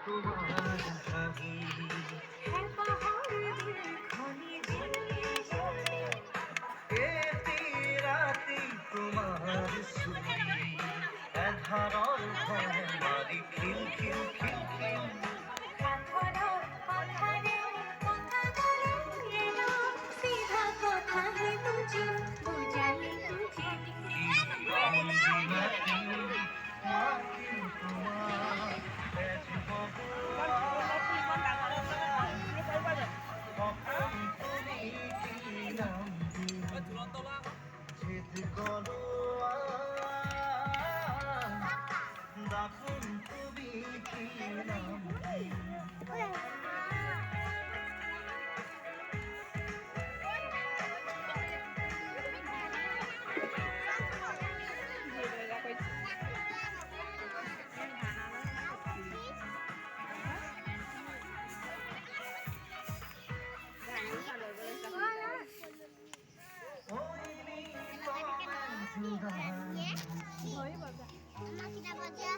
তোমার ঢালি হ্যাঁ পাহাড়ের খনি জলে এতি রাতি তোমার সুরি এধারর ঘরে মারি খিল খিল খিল খিল পাথর পাথরে কথা বলে এলো সিধা কথা হে বুঝি বুঝাই তুঝে কি রঙি মাটি মাটি তোমার তেজ বগুয়া কখন তুমি কি নাম দিলে ছেদ গলোয়া দাফন তুমি কি নাম দিলে ওই নীল জুদাই Mau kita baca,